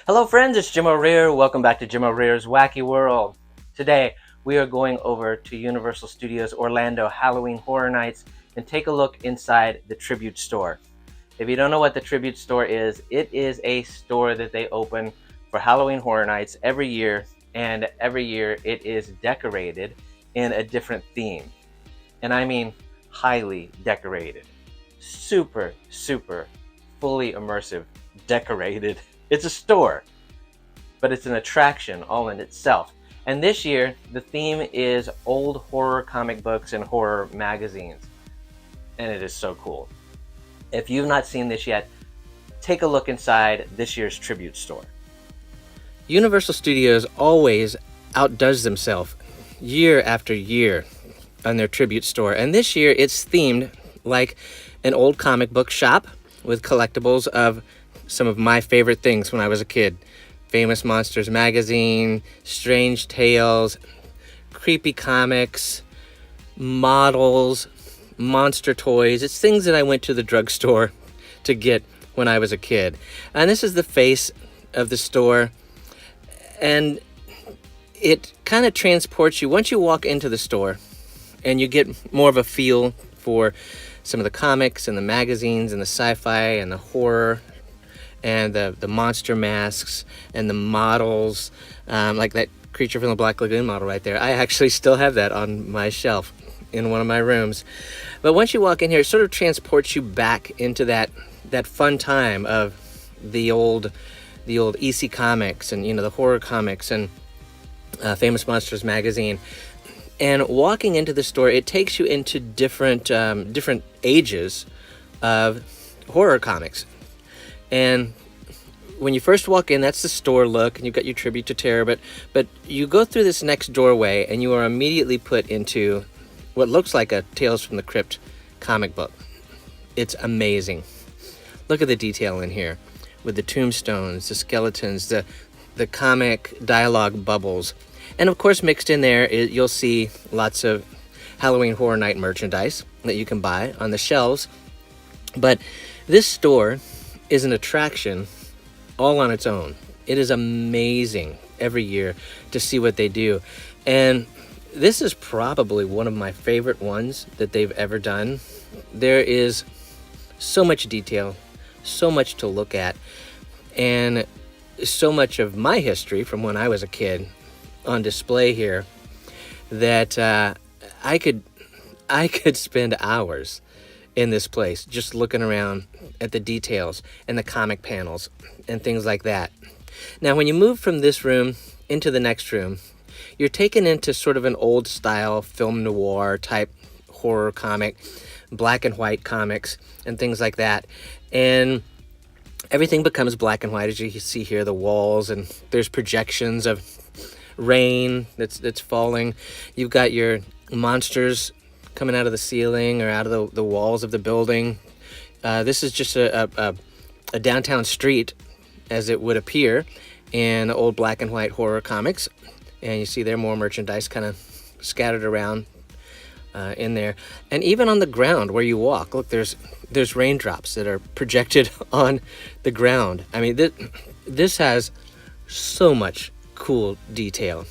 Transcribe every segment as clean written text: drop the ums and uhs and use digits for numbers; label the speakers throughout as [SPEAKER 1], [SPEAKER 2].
[SPEAKER 1] Hello friends, it's Jim O'Rear. Welcome back to Jim O'Rear's Wacky World. Today, we are going over to Universal Studios Orlando Halloween Horror Nights and take a look inside the Tribute Store. If you don't know what the Tribute Store is, it is a store that they open for Halloween Horror Nights every year, and every year it is decorated in a different theme. And I mean highly decorated. Super, super, fully immersive, decorated. It's a store, but it's an attraction all in itself. And this year, the theme is old horror comic books and horror magazines. And it is so cool. If you've not seen this yet, take a look inside this year's Tribute Store. Universal Studios always outdoes themselves year after year on their Tribute Store. And this year, it's themed like an old comic book shop with collectibles of some of my favorite things when I was a kid. Famous Monsters magazine, Strange Tales, creepy comics, models, monster toys. It's things that I went to the drugstore to get when I was a kid. And this is the face of the store. And it kind of transports you once you walk into the store and you get more of a feel for some of the comics and the magazines and the sci-fi and the horror and the monster masks and the models, like that Creature from the Black Lagoon model right there. I actually still have that on my shelf in one of my rooms. But once you walk in here, it sort of transports you back into that fun time of the old EC Comics and the horror comics and Famous Monsters magazine. And walking into the store, it takes you into different ages of horror comics. And when you first walk in, that's the store look, and you've got your Tribute to Terror, but you go through this next doorway, and you are immediately put into what looks like a Tales from the Crypt comic book. It's amazing. Look at the detail in here, with the tombstones, the skeletons, the comic dialogue bubbles. And of course, mixed in there, you'll see lots of Halloween Horror Night merchandise that you can buy on the shelves. But this store is an attraction all on its own. It is amazing every year to see what they do. And this is probably one of my favorite ones that they've ever done. There is so much detail, so much to look at, and so much of my history from when I was a kid on display here that I could spend hours in this place just looking around at the details and the comic panels and things like that. Now, when you move from this room into the next room, you're taken into sort of an old style film noir type horror comic, black and white comics and things like that. And everything becomes black and white, as you see here, the walls, and there's projections of rain that's falling. You've got your monsters coming out of the ceiling or out of the walls of the building. This is just a downtown street, as it would appear in old black and white horror comics. And you see there more merchandise kind of scattered around in there. And even on the ground where you walk, look, there's raindrops that are projected on the ground. I mean, this has so much cool detail.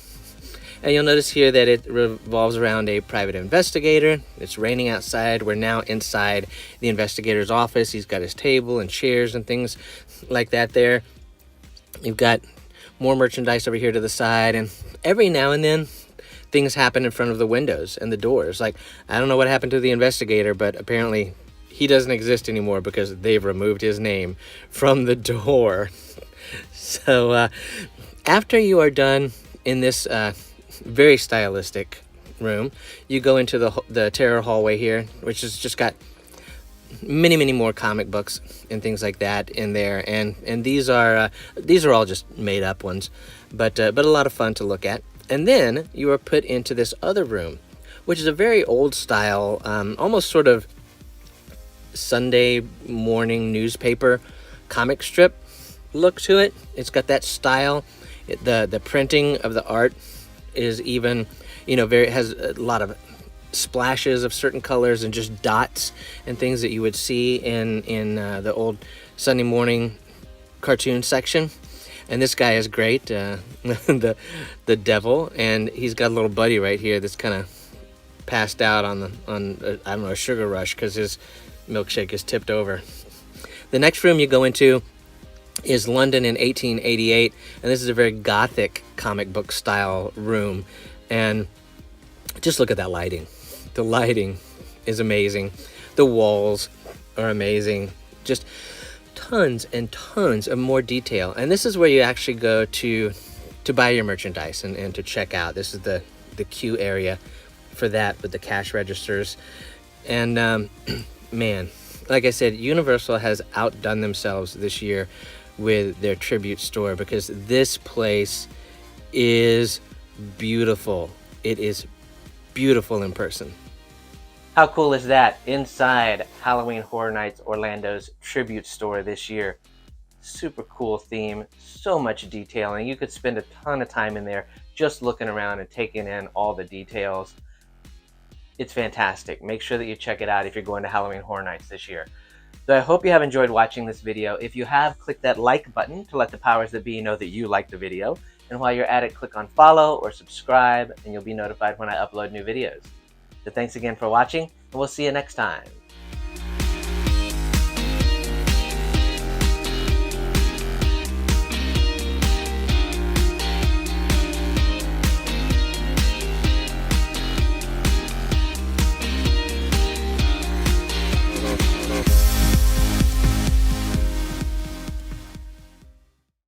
[SPEAKER 1] And you'll notice here that it revolves around a private investigator. It's raining outside. We're now inside the investigator's office. He's got his table and chairs and things like that there. You've got more merchandise over here to the side. And every now and then, things happen in front of the windows and the doors. Like, I don't know what happened to the investigator, but apparently he doesn't exist anymore because they've removed his name from the door. So after you are done in this very stylistic room, you go into the terror hallway here, which has just got many more comic books and things like that in there, and these are all just made up ones, but a lot of fun to look at. And then you are put into this other room, which is a very old style, almost sort of Sunday morning newspaper comic strip look to it. It's got that style. The printing of the art is even, has a lot of splashes of certain colors and just dots and things that you would see in the old Sunday morning cartoon section. And this guy is great, the devil, and he's got a little buddy right here that's kind of passed out on I don't know, a sugar rush because his milkshake is tipped over. The next room you go into is London in 1888, and this is a very gothic comic book style room. And just look at that lighting. The lighting is amazing. The walls are amazing. Just tons and tons of more detail. And this is where you actually go to buy your merchandise and to check out. This is the queue area for that with the cash registers. And man, like I said, Universal has outdone themselves this year with their tribute store, because this place is beautiful. It is beautiful in person. How cool is that? Inside Halloween Horror Nights Orlando's tribute store this year. Super cool theme, so much detail, and you could spend a ton of time in there just looking around and taking in all the details. It's fantastic. Make sure that you check it out if you're going to Halloween Horror Nights this year. So I hope you have enjoyed watching this video. If you have, click that like button to let the powers that be know that you like the video. And while you're at it, click on follow or subscribe, and you'll be notified when I upload new videos. So thanks again for watching, and we'll see you next time.